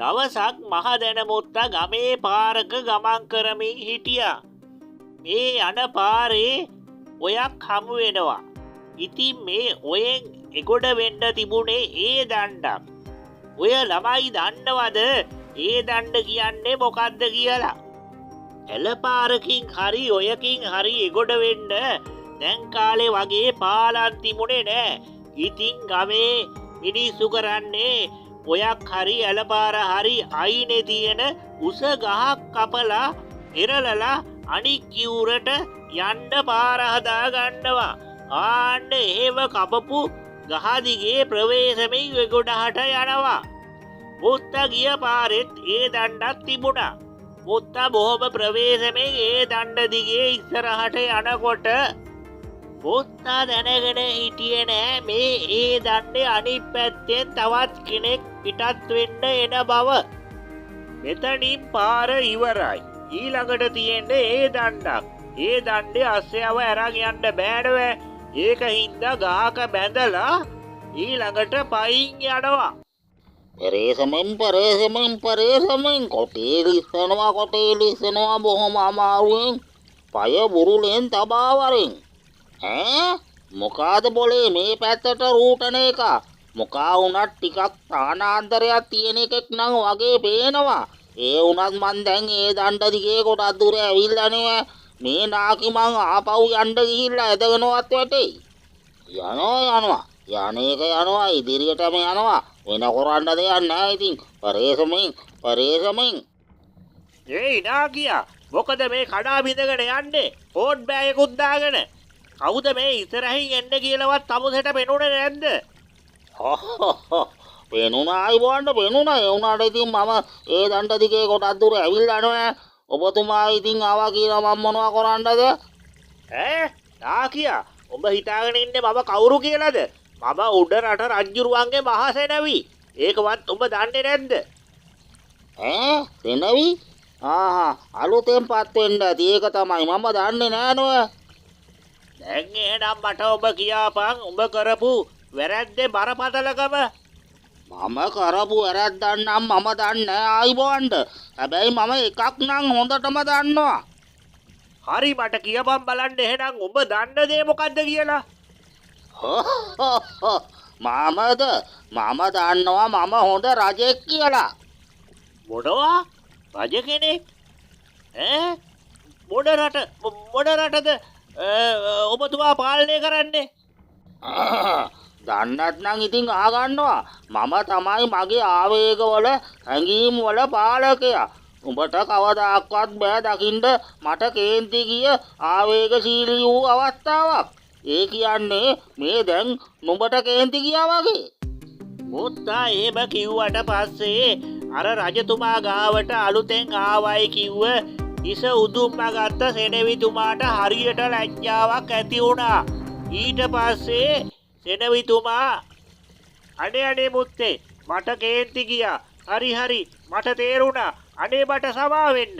දවසක් මහදැන මුත්තා ගමේ පාරක ගමන් කරමින් හිටියා. මේ යන පාරේ ඔයක් හමු වෙනවා. ඉතින් මේ ඔයෙන් එගොඩ වෙන්න තිබුණේ ඒ දණ්ඩක්. ඔය ළමයි දන්නවද ඒ දණ්ඩ කියන්නේ මොකක්ද කියලා? එළපාරකින් හරි ඔයකින් හරි එගොඩ වෙන්න දැන් කාලේ වගේ පාලම් තිබුණේ නෑ. ඉතින් ගමේ මිනිස්සු කරන්නේ ඔයක් හරි එළපාර හරි අයිනේ තියෙන උස ගහක් කපලා එරලලා අනික් කිවුරට යන්න පාර හදා ගන්නවා. ආන්න එහෙම කපපු ගහ දිගේ ප්‍රවේශමෙන් එගොඩහට යනවා. මුත්තා ගිය පාරෙත් ඒ දණ්ඩක් තිබුණා. මුත්තා බොහොම ප්‍රවේශමෙන් ඒ දණ්ඩ දිගේ ඉස්සරහට යනකොට මුත්තා දැනගෙන හිටියේ නෑ මේ ඒ දණ්ඩේ අනිත් පැත්තෙන් තවත් කෙනෙක් පිටත් වෙන්න එන බව. මෙතනින් පාර ඉවරයි. ඊළඟට තියෙන්නේ ඒ දණ්ඩක්. ඒ දණ්ඩේ අස්සයව අරන් යන්න බෑනව. ඒක හින්දා ගහක බැඳලා ඊළඟට පයින් යනවා. පරේසමෙන් කොටේ ලිස්සනවා බොහොම අමාරුවෙන් පය බුරුලෙන් තබා වරින්. මොකාද බොලේ මේ පැත්තට රූටන එක? මොකා වුණත් ටිකක් තානාන්තරයක් තියෙන එකෙක් නම් වගේ පේනවා. ඒ වුණත් මන් දැන් ඒ දණ්ඩ දිගේ කොටක් දුර ඇවිල්ලා නේ. මේ නාකි මං ආපහු යන්න ගිහිල්ලා ඇදගෙනවත් වැටේ. යනවා යනවා ඉදිරියටම යනවා. වෙන කරන්න දෙයක් නැහැ. ඉතින් පරේසමෙන් ඒ නාකියා මොකද මේ කඩා බිඳගෙන යන්නේ? කෝඩ් බෑයකුත් දාගෙන. කවුද මේ ඉස්සරහින් එන්න කියලාවත් තමුසෙට පෙනුනේ නැද්ද? පෙනුනා අයිබෝන්ට පෙනුනා. ඒ වුණාට ඉතින් මම ඒ දණ්ඩ දිගේ කොටක් දුර ඇවිල්ලා නෑ. ඔබතුමා ඉතින් ආවා කියලා මම මොනවා කරන්නද? නාකියා ඔබ හිතාගෙන ඉන්නේ මම කවුරු කියලාද? මම උඩ රට රජුරුවන්ගේ මහසෙනවි. ඒකවත් ඔබ දන්නේ නැද්ද? සෙනවි? අලුතෙන් පත් වෙන්න ඇති. ඒක තමයි මම දන්නේ නෑ නෝ. දැන් එහෙනම් මට ඔබ කියාපන් ඔබ කරපු වැරැද්දේ බරපතලකම. මම කරපු වැරැද්දක් නම් මම දන්නේ නෑ අයිබෝන්ට. හැබැයි මම එකක් නම් හොඳටම දන්නවා. හරි මට කියපන් බලන්න එහෙනම් ඔබ දන්න දේ මොකද්ද කියලා. මම දන්නවා මම හොඳ රජෙක් කියලා. මොනවා? රජ කෙනෙක්? මොන රටද ඔබතුමා පාලනය කරන්නේ? දන්නත් නම් ඉතින් අහගන්නවා. මම තමයි මගේ ආවේගවල හැඟීම් වල පාලකයා. උඹට කවදාක්වත් බෑ දකින්න මට කේන්ති ගිය ආවේගශීලී වූ අවස්ථාවක්. ඒ කියන්නේ මේ දැන් නුඹට කේන්ති ගියා වගේ. මුත්තා එහෙම කිව්වට පස්සේ අර රජතුමා ගාවට අලුතෙන් ආවයි කිව්ව ඉස උදුම්ම ගත්ත සෙනවිතුමාට හරියට ලැජ්ජාවක් ඇති වුණා. ඊට පස්සේ සෙනවිතුමා අනේ මුත්තේ මට කේන්ති ගියා. හරි මට තේරුණා. අනේ මට සමා වෙන්න.